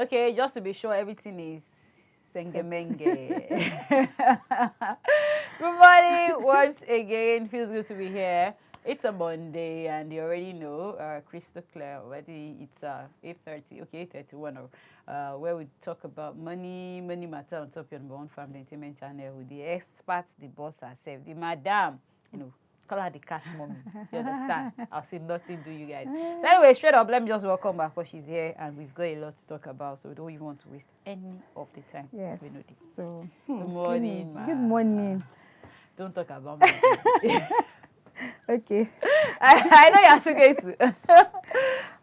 Okay, just to be sure everything is sengemenge. Good morning once again. Feels good to be here. It's a Monday, and you already know, crystal clear already. It's 8:30, okay, 8:31, where we talk about money matter on top of your number one family entertainment channel with the experts, the boss herself, the madam, you know. Call her the cash mommy. You understand? I'll say nothing to you guys. So anyway, straight up, let me just welcome her because she's here and we've got a lot to talk about. So we don't even want to waste any of the time. Yes. So good morning, ma. Good morning. Don't talk about me. Okay. I know you're too going to.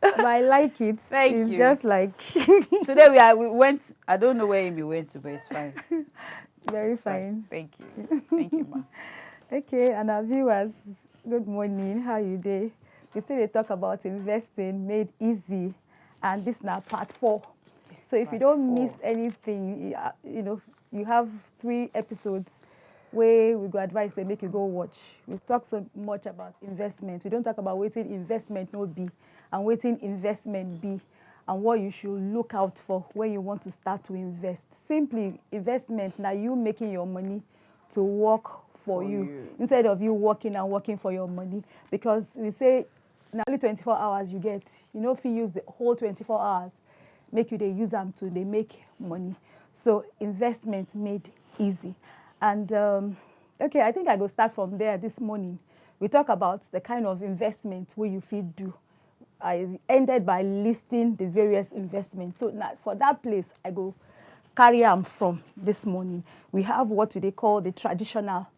But I like it. Thank you. It's just like Today we went. I don't know where Amy went to, but it's fine. very It's fine. Thank you. Thank you, ma. Okay, and our viewers, good morning. How you day? We still talk about investing made easy, and this now part 4. So if you don't miss anything, you know, you have 3 episodes where we go advise and make you go watch. We've talked so much about investment. We don't talk about waiting investment not be and waiting investment be and what you should look out for when you want to start to invest. Simply, investment, now you making your money to work for you instead of you working for your money, because we say now only 24 hours you get. You know, if you use the whole 24 hours, make you they use them to they make money. So investment made easy. And okay, I think I go start from there this morning. We talk about the kind of investment where you feel do. I ended by listing the various investments. So now for that place, I go carry am from this morning. We have what they call the traditional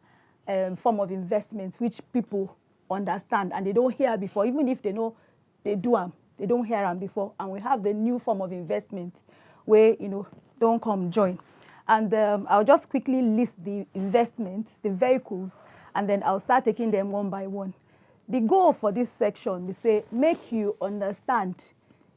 form of investment, which people understand and they don't hear before. Even if they know they do them, they don't hear them before. And we have the new form of investment where, you know, don't come join. And I'll just quickly list the investments, the vehicles, and then I'll start taking them one by one. The goal for this section, we say, make you understand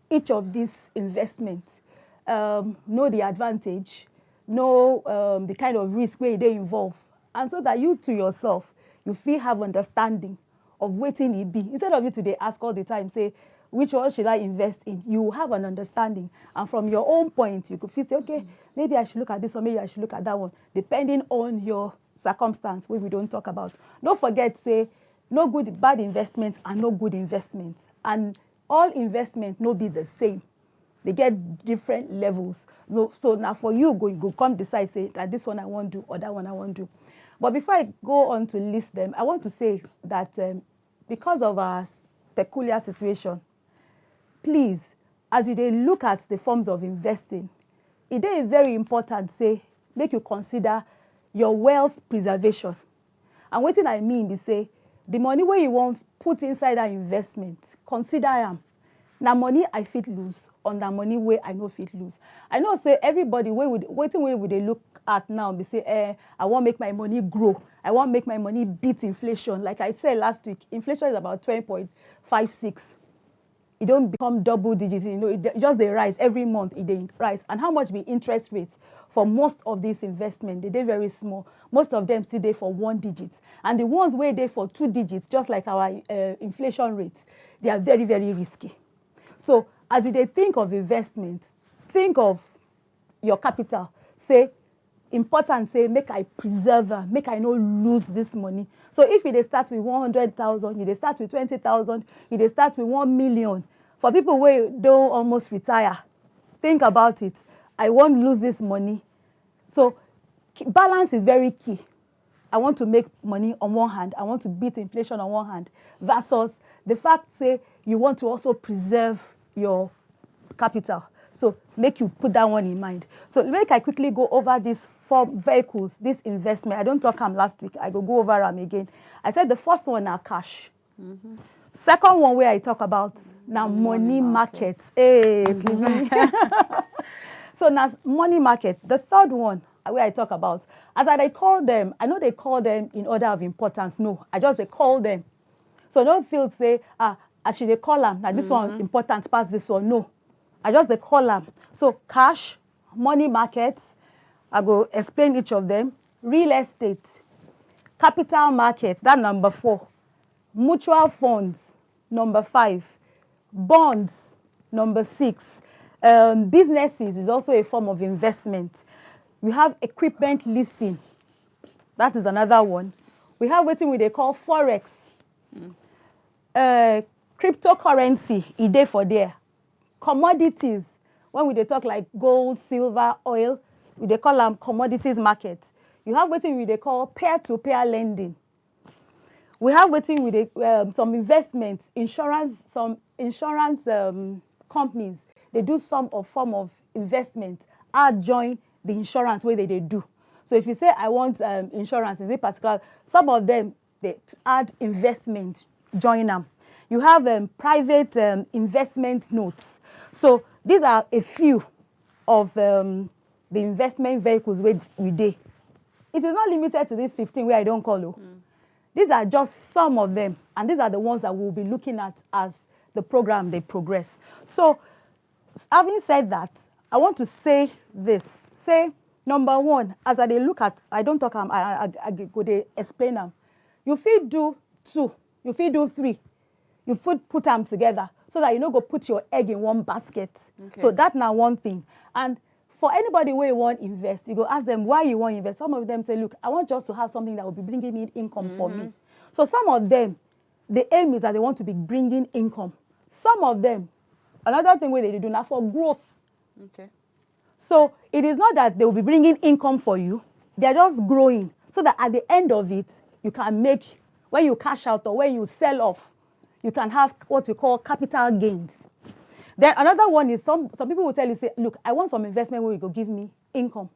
each of these investments, know the advantage, know the kind of risk where they involve, and so that you to yourself, you feel have understanding of waiting it be. Instead of you today ask all the time, say, which one should I invest in? You have an understanding. And from your own point, you could feel, say, okay, maybe I should look at this one, maybe I should look at that one, depending on your circumstance, which we don't talk about. Don't forget, say, no good, bad investments and no good investments. And all investment no be the same. They get different levels. No, so now for you, go come decide, say, that this one I want to do or that one I want to do. But before I go on to list them, I want to say that because of our peculiar situation, please, as you look at the forms of investing, it is very important, say, make you consider your wealth preservation. And what I mean is, say, the money where you want put inside that investment, consider them. Now money I fit lose, or now money where I no fit lose. I know, say, everybody waiting they look at now, they say, I want to make my money grow. I want to make my money beat inflation. Like I said last week, inflation is about 20.56. It don't become double digits, you know, it just they rise every month, they rise. And how much be interest rates for most of these investment? They're very small. Most of them still there for 1 digit. And the ones where they for 2 digits, just like our inflation rates, they are very, very risky. So as you think of investments, think of your capital. Say, important, say, make I preserve her, make I not lose this money. So if they start with 100,000, they start with 20,000, they start with 1 million. For people who don't almost retire, think about it. I won't lose this money. So balance is very key. I want to make money on one hand. I want to beat inflation on one hand. Versus the fact, say, you want to also preserve your capital. So make you put that one in mind. So make I quickly go over these 4 vehicles, this investment. I don't talk them last week. I go over them again. I said the first one are cash. Mm-hmm. Second one where I talk about now money market. Hey, So now money market. The third one where I talk about, as I call them, I know they call them in order of importance. No, I just they call them. So don't feel say, I should they call them. Now this one important past this one. No. I just they call them. So cash, money markets, I go explain each of them. Real estate, capital market, that number 4. Mutual funds, number 5. Bonds, number 6. Businesses is also a form of investment. We have equipment leasing. That is another one. We have what they call forex. Cryptocurrency, ide for there. Commodities, when we talk like gold, silver, oil, they call them commodities market. You have what they call peer-to-peer lending. We have what some investments, some insurance companies, they do some form of investment, join the insurance where they do. So if you say, I want insurance in this particular, some of them, they add investment, join them. You have private investment notes. So these are a few of the investment vehicles we do. It is not limited to these 15 where I don't call you. These are just some of them. And these are the ones that we'll be looking at as the program they progress. So having said that, I want to say this. Say, number one, as I look at, I don't talk, I go to explain them. You feel do 2, you feel do 3. You put them together so that you don't go put your egg in one basket. Okay. So that's now one thing. And for anybody where you want to invest, you go ask them why you want to invest. Some of them say, look, I want just to have something that will be bringing in income for me. So some of them, the aim is that they want to be bringing income. Some of them, another thing where they do now for growth. Okay. So it is not that they will be bringing income for you. They're just growing so that at the end of it, you can make, when you cash out or when you sell off, you can have what we call capital gains. Then another one is some people will tell you, say, look, I want some investment where you go give me income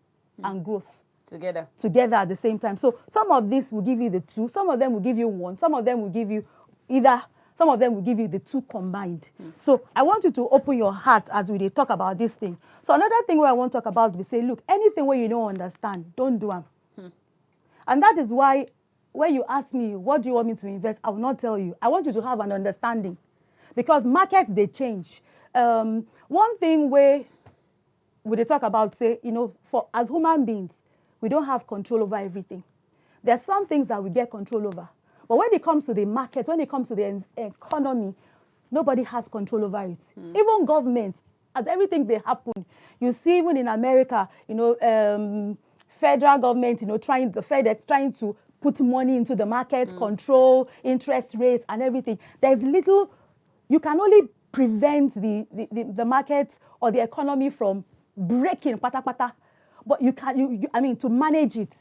and growth. Together at the same time. So some of this will give you the 2, some of them will give you 1, some of them will give you some of them will give you the 2 combined. So I want you to open your heart as we talk about this thing. So another thing where I want to talk about, we say, look, anything where you don't understand, don't do them. And that is why when you ask me, what do you want me to invest? I will not tell you. I want you to have an understanding. Because markets, they change. One thing where they talk about, say, as human beings, we don't have control over everything. There are some things that we get control over. But when it comes to the market, when it comes to the economy, nobody has control over it. Even government, as everything they happen, you see even in America, federal government, the FedEx trying to put money into the market, control interest rates and everything. There's little, you can only prevent the market or the economy from breaking, pata. But you can, to manage it.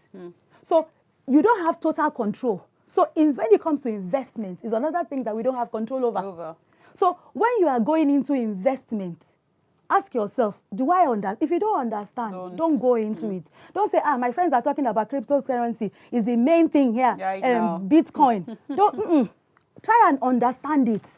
So you don't have total control. So when it comes to investment, is another thing that we don't have control over. So when you are going into investment, ask yourself, do I understand? If you don't understand, don't go into it. Don't say, my friends are talking about cryptocurrency. Is the main thing here. Bitcoin. Try and understand it.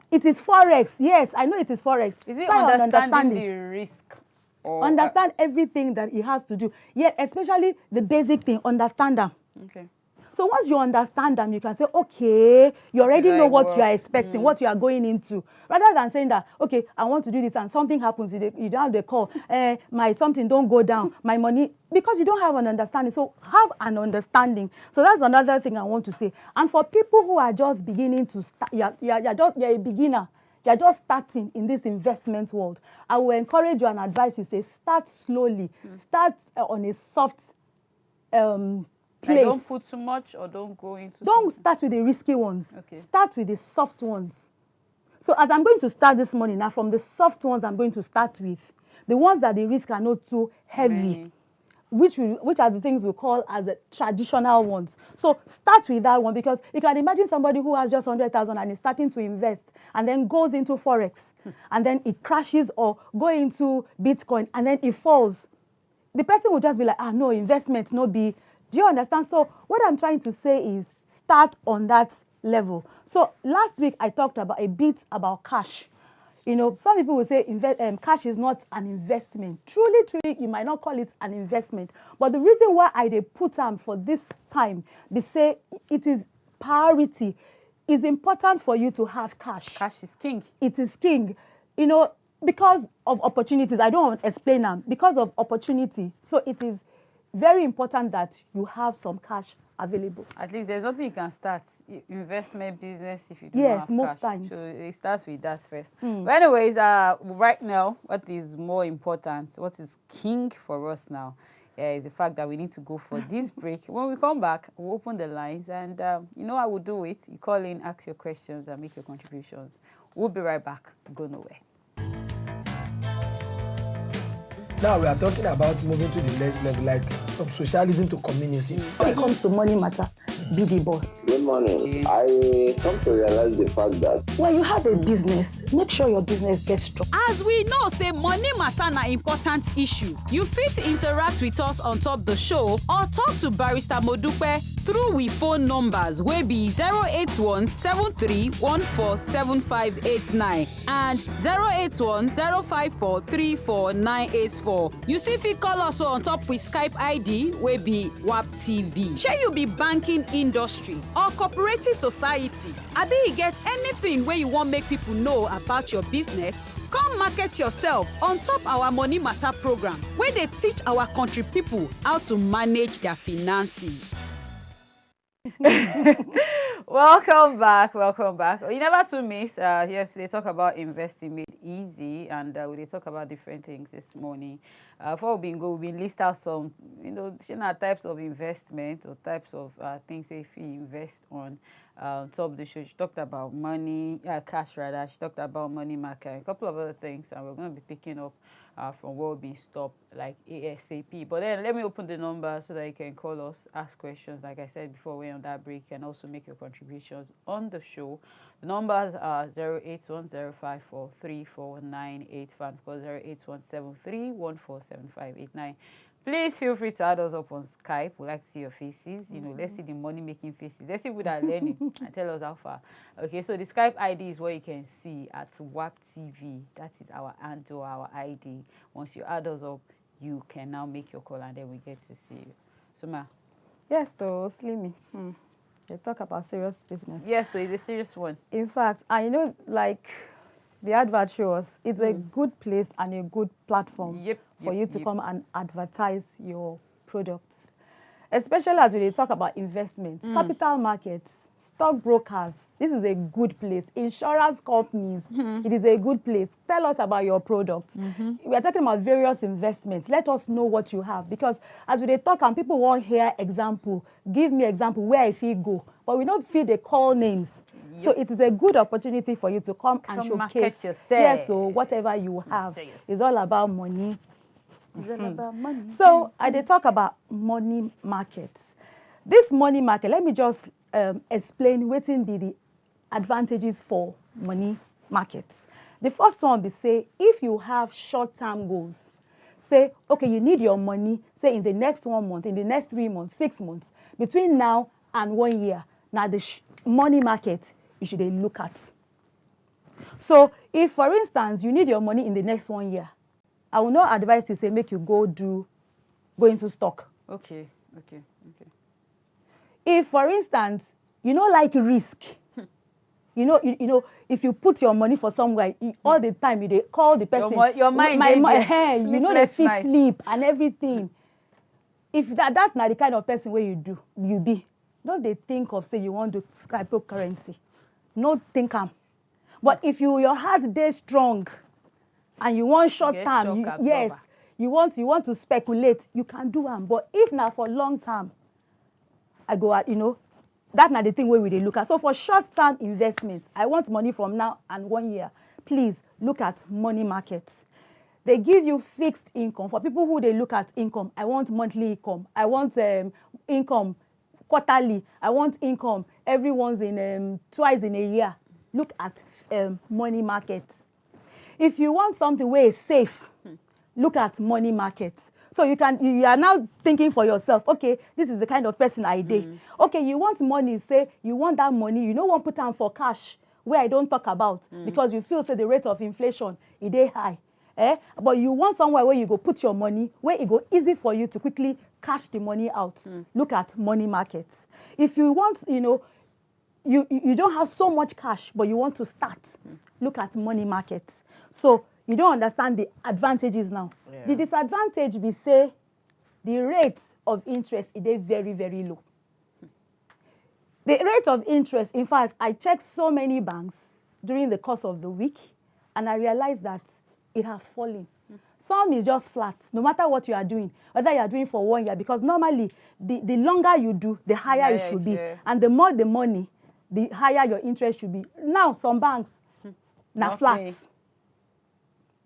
It is forex. Yes, I know it is forex. Is it understanding the risk? Understand everything that it has to do. Yeah, especially the basic thing. Understand them. Okay. So once you understand them, you can say, okay, you already know what you are expecting, what you are going into. Rather than saying that, okay, I want to do this and something happens, you don't have the call, my something don't go down, my money, because you don't have an understanding. So have an understanding. So that's another thing I want to say. And for people who are just beginning to start, you're a beginner, you're just starting in this investment world, I will encourage you and advise you, say, start slowly. Start on a soft place. Don't put too much or don't go into... Don't start with the risky ones. Okay. Start with the soft ones. So as I'm going to start this morning, now from the soft ones I'm going to start with, the ones that the risk are not too heavy, which are the things we call as the traditional ones. So start with that one, because you can imagine somebody who has just 100,000 and is starting to invest and then goes into forex and then it crashes, or go into Bitcoin and then it falls. The person will just be like, no, investment, no be... Do you understand? So what I'm trying to say is start on that level. So last week I talked about a bit about cash. Some people will say cash is not an investment. Truly, you might not call it an investment. But the reason why I put them for this time, they say it is priority. It's important for you to have cash. Cash is king. It is king. Because of opportunities. I don't want to explain them. Because of opportunity. So it is very important that you have some cash available. At least there's nothing you can start investment business if you do Yes, not have most cash. times. So it starts with that first. But anyways, right now, what is more important, what is king for us now, is the fact that we need to go for this break. When we come back, we'll open the lines, and you know how we'll do it. You call in, ask your questions, and make your contributions. We'll be right back. Go nowhere. Now we are talking about moving to the next level, like from socialism to communism. When it comes to money matter, be the boss. Good morning. I come to realize the fact that When you have a business, make sure your business gets strong. As we know, say money matter na important issue. You fit interact with us on top the show or talk to Barrister Modupe through we phone numbers wey be 08173147589 and 08105434984. You still fit call us on top with Skype ID wey be WAP TV. Shey you be banking industry or cooperative society, abi you get anything wey you wan make people know about your business? Come market yourself on top our Money Matter program where they teach our country people how to manage their finances. Welcome back. You never too miss. Yes, they talk about investing made easy, and we talk about different things this morning. Before we list out some, types of investment or types of things if you invest on. Top of the show, she talked about money, cash rather. She talked about money market, a couple of other things, and we're going to be picking up from where we've been stopped, like ASAP. But then let me open the number so that you can call us, ask questions. Like I said before, we're on that break, and also make your contributions on the show. The numbers are 08105434985 because 08173147589. Please feel free to add us up on Skype. We'd like to see your faces. Let's see the money-making faces. Let's see what are learning and tell us how far. Okay, so the Skype ID is what you can see at WAP TV. That is our handle, our ID. Once you add us up, you can now make your call, and then we get to see you. So, Ma. Yes, so Slimmy, they talk about serious business. Yes, so it's a serious one. In fact, I know, like the advert shows, it's a good place and a good platform for you to come and advertise your products. Especially as we talk about investments, capital markets, stockbrokers. This is a good place. Insurance companies, it is a good place. Tell us about your products. We are talking about various investments. Let us know what you have, because as we talk and people won't hear example, give me example where I feel go, but we don't feel they call names. So it is a good opportunity for you to come and showcase market yourself. Yes, so whatever you have. It's all about money. It's all about money. So I did talk about money markets. This money market, let me just explain what will be the advantages for money markets. The first one be say, if you have short-term goals, say, okay, you need your money, say in the next 1 month, in the next 3 months, 6 months, between now and 1 year. Now the money market, you should look at. So if, for instance, you need your money in the next 1 year, I will not advise you, say, make you go into stock. Okay. If, for instance, you don't like risk, if you put your money for somewhere, all the time you call the person. Your mind, they fit sleep and everything. If that's not the kind of person where you be. Don't they think of, say, you want to cryptocurrency. No think am. But if your heart is strong and you want short term, you want to speculate, you can do them. But if not for long term, I go at, that's not the thing where we look at. So for short term investments, I want money from now and 1 year. Please look at money markets. They give you fixed income. For people who they look at income, I want monthly income. I want income quarterly. I want income twice in a year. Look at money markets. If you want something where it's safe, look at money markets. So you are now thinking for yourself, okay, this is the kind of person I did. Okay, you want money, say you want that money, you don't want to put on for cash, where I don't talk about, because you feel, say, the rate of inflation is high. But you want somewhere where you go put your money, where it go easy for you to quickly cash the money out. Look at money markets. If you want, you don't have so much cash, but you want to start, look at money markets. So you don't understand the advantages now. Yeah. The disadvantage be, say, the rate of interest is very, very low. The rate of interest, in fact, I checked so many banks during the course of the week, and I realized that it has fallen. Some is just flat, no matter what you are doing, whether you are doing for 1 year, because normally the longer you do, the higher it should be. And the more the money, the higher your interest should be. Now, some banks, now flat.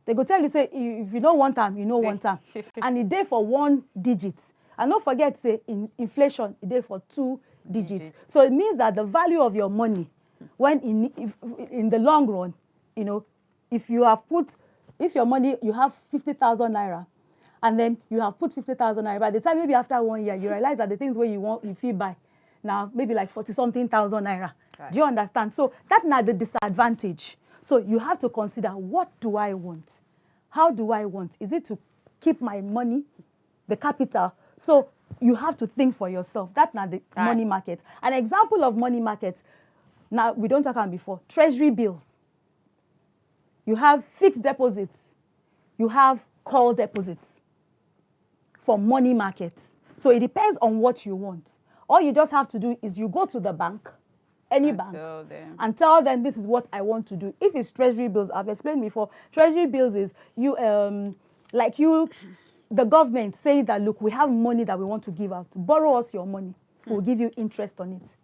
They go tell you, say, if you don't want them, you know want them. And it day for 1 digit. And don't forget, say, inflation, it day for 2 digits. So it means that the value of your money, when in the long run, you know, if your money, you have 50,000 naira, and then you have put 50,000 naira, by the time maybe after 1 year, you realize that the things where you feel buy, now maybe like 40-something thousand naira. Right. Do you understand? So that's not the disadvantage. So you have to consider, what do I want? How do I want? Is it to keep my money, the capital? So you have to think for yourself. That's not the money market. An example of money market, now we don't talk about before, treasury bills. You have fixed deposits. You have call deposits for money markets. So it depends on what you want. All you just have to do is you go to the bank, any bank, and tell them this is what I want to do. If it's treasury bills, I've explained before, treasury bills is the government say that, look, we have money that we want to give out. Borrow us your money. We'll give you interest on it.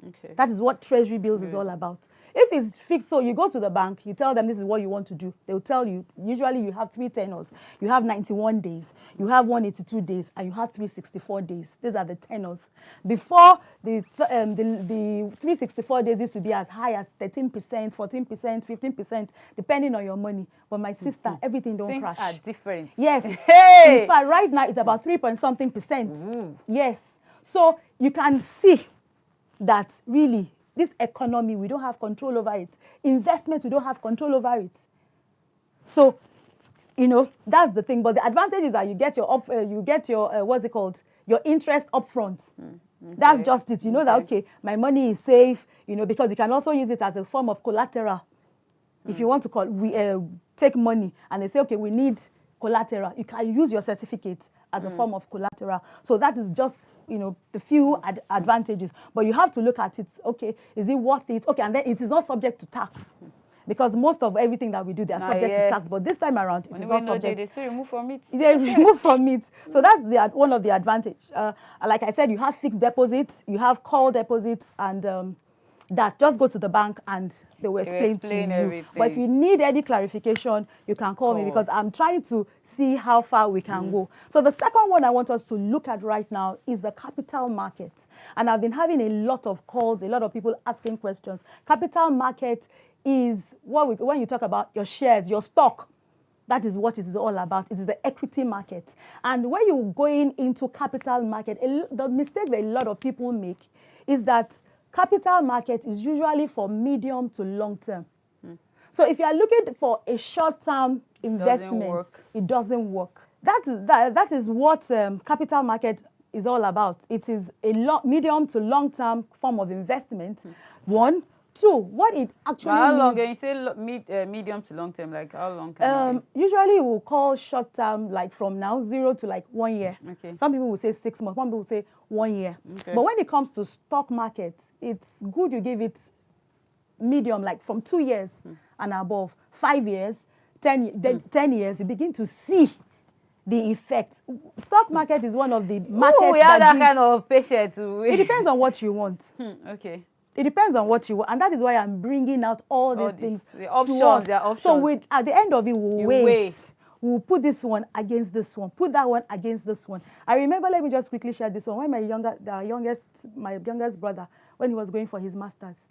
Okay. That is what treasury bills is all about. If it's fixed, so you go to the bank, you tell them this is what you want to do. They'll tell you, usually you have 3 tenors. You have 91 days, you have 182 days, and you have 364 days. These are the tenors. Before, the 364 days used to be as high as 13%, 14%, 15%, depending on your money. But my sister, everything don't crash. Things are different. Yes. Hey! In fact, right now, it's about 3-point-something%. Yes. So you can see that really, this economy, we don't have control over it. Investment, we don't have control over it. So, you know, that's the thing. But the advantage is that you get your, what's it called? Your interest up front. Okay. That's just it. You know that, okay, my money is safe, you know, because you can also use it as a form of collateral. If you want to take money and they say, okay, we need collateral, you can use your certificate as a form of collateral. So that is just, you know, the few advantages. But you have to look at it, okay, is it worth it? Okay, and then it is not subject to tax. Because most of everything that we do, they are subject to tax. But this time around, it is not subject. They say remove from it. They remove from it. So that's one of the advantages. Like I said, you have fixed deposits, you have call deposits, and that just go to the bank and they will explain to you. Everything. But if you need any clarification, you can call me, because I'm trying to see how far we can go. So the second one I want us to look at right now is the capital market. And I've been having a lot of calls, a lot of people asking questions. Capital market is when you talk about your shares, your stock, that is what it is all about. It is the equity market. And when you're going into capital market, the mistake that a lot of people make is that capital market is usually for medium to long term. So if you are looking for a short-term investment, it doesn't work. That is what capital market is all about. It is a medium to long-term form of investment. 1. 2, what it actually means. How long? Can you say medium to long term? Like how long can it be? Usually we'll call short term like from now 0 to like 1 year. Okay. Some people will say 6 months. Some people will say 1 year. Okay. But when it comes to stock market, it's good you give it medium, like from 2 years and above, 5 years, 10 years. You begin to see the effect. Stock market is one of the markets. We have that kind of patience. It depends on what you want. Okay. It depends on what you want, and that is why I'm bringing out all these things. The options, there are options. So at the end of it, we'll wait. We'll put this one against this one, put that one against this one. I remember, let me just quickly share this one. When my youngest brother, when he was going for his master's,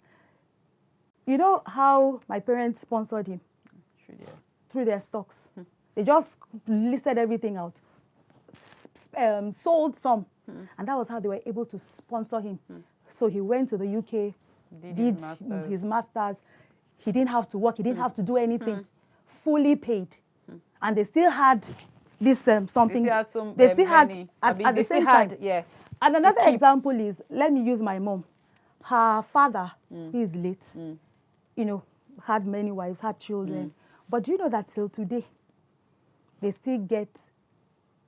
you know how my parents sponsored him? Through their stocks. They just listed everything out, sold some, and that was how they were able to sponsor him. So he went to the UK, did his master's. He didn't have to work. He didn't have to do anything. Fully paid. And they still had this something. They still had at the same time. Yeah. And another example is, let me use my mom. Her father, he is late, you know, had many wives, had children. But do you know that till today, they still get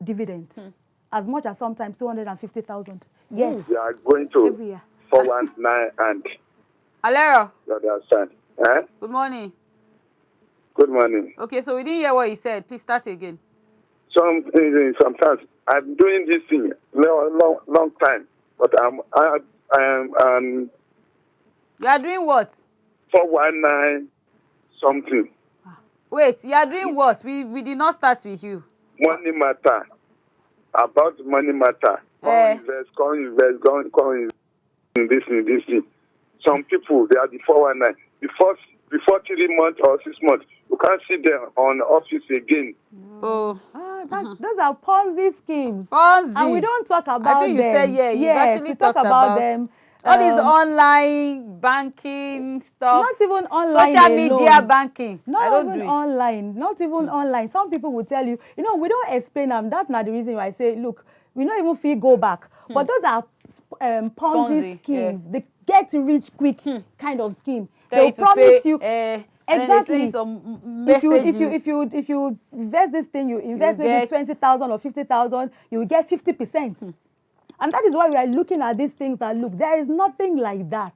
dividends as much as sometimes 250,000. Yes. They are going to Every year. 419 and Alero, you understand. Eh? good morning. Good morning. Okay, so we didn't hear what you said. Please start again. Sometimes I'm doing this thing long time, but I'm You are doing what? 419 something. Wait, you are doing what? We did not start with you. Money Matter. About Money Matter. Come invest in this thing. Some people, they are the 419. Before 3 months or 6 months, you can't see them on office again. Oh. Those are Ponzi schemes. Ponzi. And we don't talk about them. I think you said, yeah, you've actually we talked talk about them. All these online banking stuff. Not even online social media alone. banking. I don't even do it. online. Not even online. Some people will tell you, we don't explain them. That's not the reason why I say, look, we don't even feel go back. But those are Ponzi schemes. Yeah. They get rich quick kind of scheme. They'll promise you. Exactly. Some messages. If you invest this thing, you invest maybe 20,000 or 50,000, you will get 50%. And that is why we are looking at these things that look, there is nothing like that.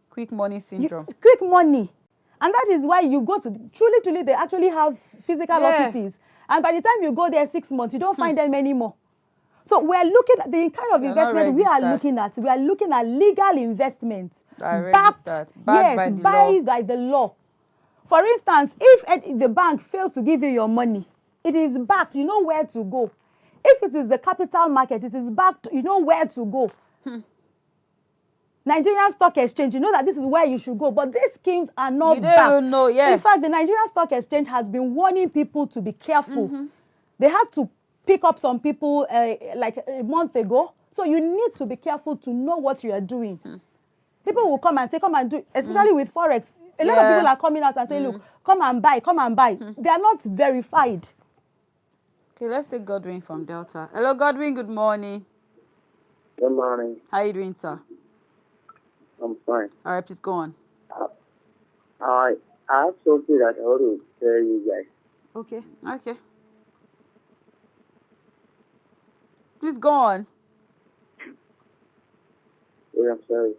Quick money syndrome. Quick money. And that is why you go to, truly, they actually have physical offices. And by the time you go there 6 months, you don't find them anymore. So we are looking at the kind of investment we are looking at. We are looking at legal investment. Backed by the law. For instance, if the bank fails to give you your money, it is backed. You know where to go. If it is the capital market, it is backed. You know where to go. Nigerian Stock Exchange, you know that this is where you should go. But these schemes are not backed. You don't even know, yeah. In fact, the Nigerian Stock Exchange has been warning people to be careful. They had to pick up some people like a month ago. So you need to be careful to know what you are doing. People will come and say, come and do it, especially with Forex. A lot of people are coming out and saying, look, come and buy. They are not verified. Okay, let's take Godwin from Delta. Hello, Godwin. Good morning. Good morning. How are you doing, sir? I'm fine. All right, please go on. I have something that I want to tell you guys. Okay. Okay. Please go on. I'm sorry.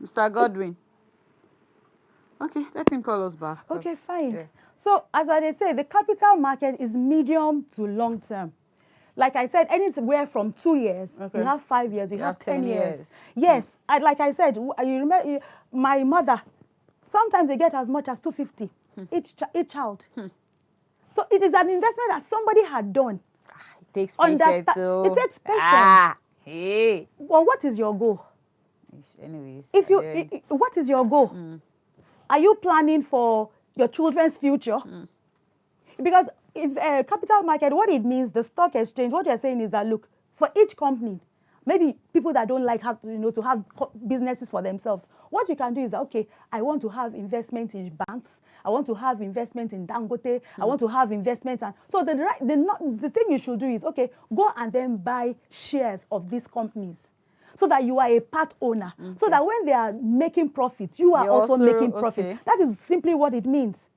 Mr. Godwin. Okay, let him call us back. Okay, fine. Yeah. So, as I say, the capital market is medium to long term. Like I said, anywhere from 2 years, you have 5 years, you have 10 years. Yes, like I said, you remember my mother, sometimes they get as much as 250 each child. So it is an investment that somebody had done. It takes patience. It takes patience. Hey. Well, what is your goal? Anyways. What is your goal? Are you planning for your children's future? Because if capital market, what it means, the stock exchange, what you're saying is that, look, for each company, maybe people that don't like to have businesses for themselves, what you can do is that, okay, I want to have investment in banks, I want to have investment in Dangote, I want to have investment. So the thing you should do is, okay, go and then buy shares of these companies, so that you are a part owner, so that when they are making profit, you are also making profit. Okay. That is simply what it means.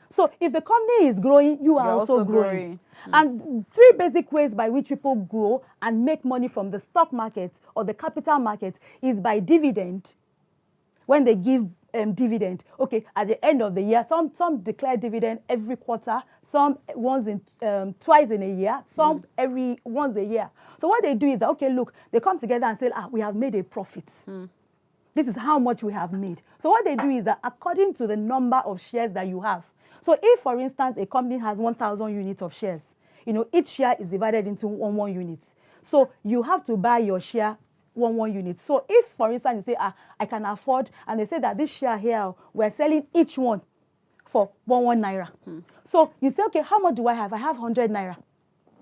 So if the company is growing, you are also growing. And 3 basic ways by which people grow and make money from the stock market or the capital market is by dividend. When they give dividend, okay, at the end of the year, some declare dividend every quarter, some twice in a year, some every once a year. So what they do is that, okay, look, they come together and say, we have made a profit. This is how much we have made. So what they do is that according to the number of shares that you have, so if, for instance, a company has 1,000 units of shares, each share is divided into 1 unit. So you have to buy your share 1 unit. So if, for instance, you say, I can afford, and they say that this share here, we're selling each one for 1 naira. So you say, okay, how much do I have? I have 100 naira.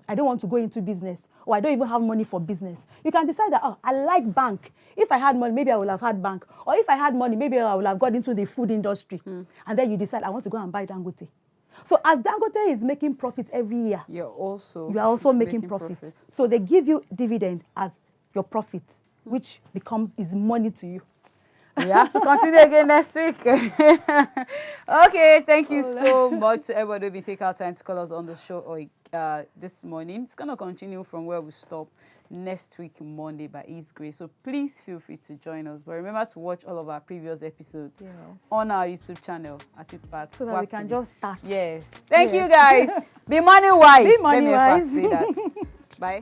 I don't want to go into business, or I don't even have money for business. You can decide that, I like bank. If I had money, maybe I would have had bank. Or if I had money, maybe I would have got into the food industry. And then you decide, I want to go and buy Dangote. So as Dangote is making profit every year, you are also making profit. So they give you dividend as your profit, which is money to you. We have to continue again next week. Okay, thank you so much to everybody who will take our time to call us on the show this morning. It's going to continue from where we stop next week, Monday, by His grace. So please feel free to join us. But remember to watch all of our previous episodes on our YouTube channel at Impact. So that we can just start. Yes. Thank you, guys. Be money wise. Be money Let me wise. say that. Bye.